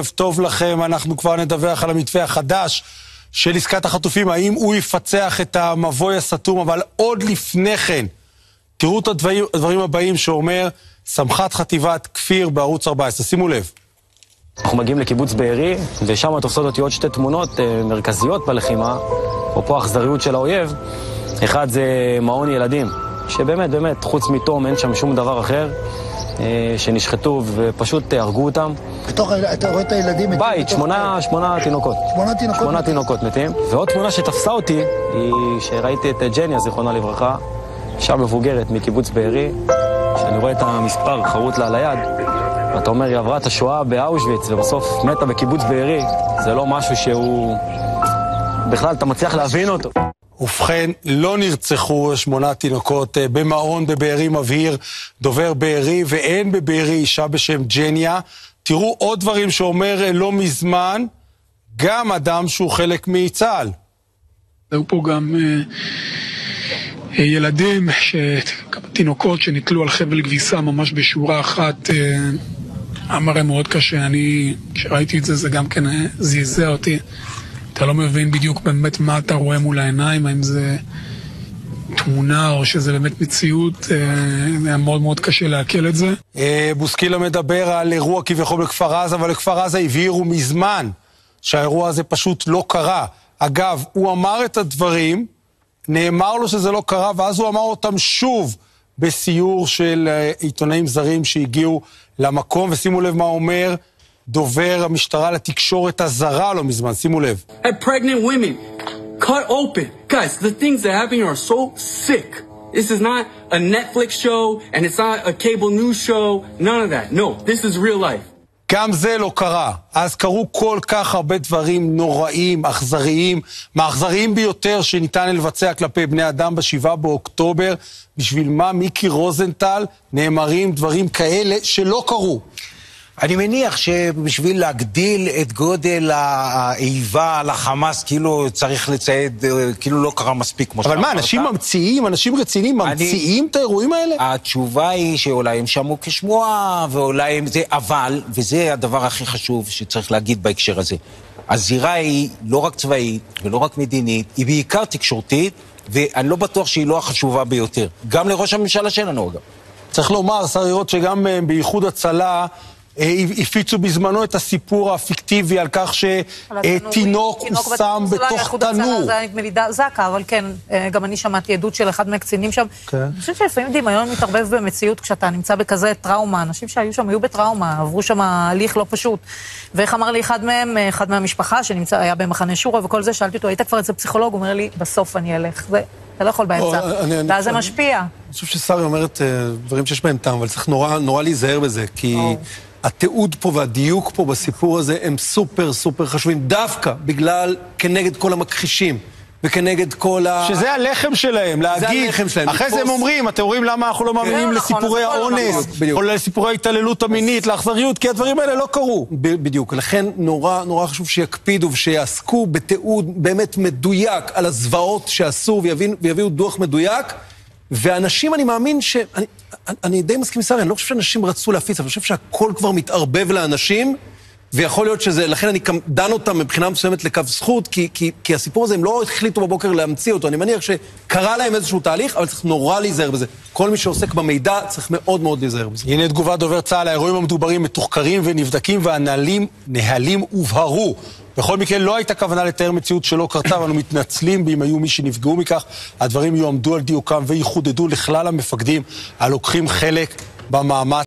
טוב לכם, אנחנו כבר נדווח על המתווה החדש של עסקת החטופים, האם הוא יפצח את המבוי הסתום, אבל עוד לפני כן, תראו את הדברים הבאים שאומר סמח"ט חטיבת כפיר בערוץ 14, שימו לב. אנחנו מגיעים לקיבוץ בארי, ושם תופסות אותי עוד שתי תמונות מרכזיות בלחימה, או פה האכזריות של האויב. אחד זה מעון ילדים, שבאמת, חוץ מתום אין שם שום דבר אחר, שנשחטו ופשוט הרגו אותם. אתה רואה את הילדים? בית, שמונה תינוקות. שמונה תינוקות מתים. ועוד תמונה שתפסה אותי, היא שראיתי את ג'ניה, זיכרונה לברכה, אישה מבוגרת מקיבוץ בארי, שאני רואה את המספר חרוט לה על היד, ואתה אומר, היא עברה את השואה באושוויץ, ובסוף מתה בקיבוץ בארי. זה לא משהו שהוא... בכלל, אתה מצליח להבין אותו. ובכן, לא נרצחו 8 תינוקות במעון בבארי, מבהיר דובר בארי, ואין בבארי אישה בשם ג'ניה. תראו עוד דברים שאומר לא מזמן, גם אדם שהוא חלק מצה"ל. היו פה גם ילדים, תינוקות שנתלו על חבל כביסה ממש בשורה אחת. אמר מאוד קשה, כשראיתי את זה, זה גם כן זעזע אותי. אתה לא מבין בדיוק באמת מה אתה רואה מול העיניים, האם זה תמונה או שזה באמת מציאות. היה מאוד מאוד קשה להקל את זה. בוסקילה מדבר על אירוע כביכול בכפר עזה, אבל לכפר עזה הבהירו מזמן שהאירוע הזה פשוט לא קרה. אגב, הוא אמר את הדברים, נאמר לו שזה לא קרה, ואז הוא אמר אותם שוב בסיור של עיתונאים זרים שהגיעו למקום, ושימו לב מה אומר דובר המשטרה לתקשורת הזרה לא מזמן, שימו לב. At pregnant women, cut open. Guys, the things that happen here are so sick. This is not a Netflix show, and it's not a cable news show, none of that. No, this is real life. גם זה לא קרה. אז קרו כל כך הרבה דברים נוראים, אכזריים, מהאכזריים ביותר שניתן לבצע כלפי בני אדם ב7 באוקטובר. בשביל מה מיקי רוזנטל נאמרים דברים כאלה שלא קרו? אני מניח שבשביל להגדיל את גודל האיבה על החמאס, כאילו צריך לצייד, כאילו לא קרה מספיק כמו אבל מה, אנשים ממציאים, אנשים רציניים ממציאים את האירועים האלה? התשובה היא שאולי הם שמעו כשמועה, ואולי הם זה, אבל, וזה הדבר הכי חשוב שצריך להגיד בהקשר הזה, הזירה היא לא רק צבאית ולא רק מדינית, היא בעיקר תקשורתית, ואני לא בטוח שהיא לא החשובה ביותר. גם לראש הממשלה שלנו, אגב. צריך לומר, שרירות, שגם בייחוד הצלה הפיצו בזמנו את הסיפור הפיקטיבי על כך שתינוק הוא שם בתוך תנור. זה מלידה זקה, אבל כן, גם אני שמעתי עדות של אחד מהקצינים שם. אני חושבת שלפעמים דמיון מתערבב במציאות כשאתה נמצא בכזה טראומה. אנשים שהיו שם היו בטראומה, עברו שם הליך לא פשוט. ואיך אמר לי אחד מהם, אחד מהמשפחה היה במחנה שורה וכל זה, שאלתי אותו, היית כבר אצל פסיכולוג? הוא אומר לי, בסוף אני אלך. אתה לא יכול באמצע. ואז זה משפיע. אני חושב ששרי אומרת דברים שיש בהם טעם, אבל צריך נורא להיזהר בזה, כי התיעוד פה והדיוק פה בסיפור הזה הם סופר חשובים, דווקא בגלל כנגד כל המכחישים, וכנגד כל שזה הלחם שלהם, להגיד, אחרי זה הם אומרים, אתם רואים למה אנחנו לא מאמינים לסיפורי האונס, או לסיפורי ההתעללות המינית, לאכזריות, כי הדברים האלה לא קרו. בדיוק, לכן נורא חשוב שיקפידו ושיעסקו בתיעוד באמת מדויק על הזוועות שעשו, ויביאו דוח מדויק, ואנשים, אני מאמין אני די מסכים עם שרי, אני לא חושב שאנשים רצו להפיץ, אבל אני חושב שהכל כבר מתערבב לאנשים, ויכול להיות שזה, לכן אני דן אותם מבחינה מסוימת לקו זכות, כי הסיפור הזה הם לא החליטו בבוקר להמציא אותו, אני מניח שקרה להם איזשהו תהליך, אבל צריך נורא להיזהר בזה. כל מי שעוסק במידע צריך מאוד להיזהר בזה. הנה תגובה דובר צה"ל, האירועים המדוברים מתוחקרים ונבדקים, והנהלים הובהרו. בכל מקרה לא הייתה כוונה לתאר מציאות שלא קרתה, ואנו מתנצלים אם היו מי שנפגעו מכך. הדברים יועמדו על דיוקם ויחודדו לכלל המפקדים הלוקחים חלק במאמץ.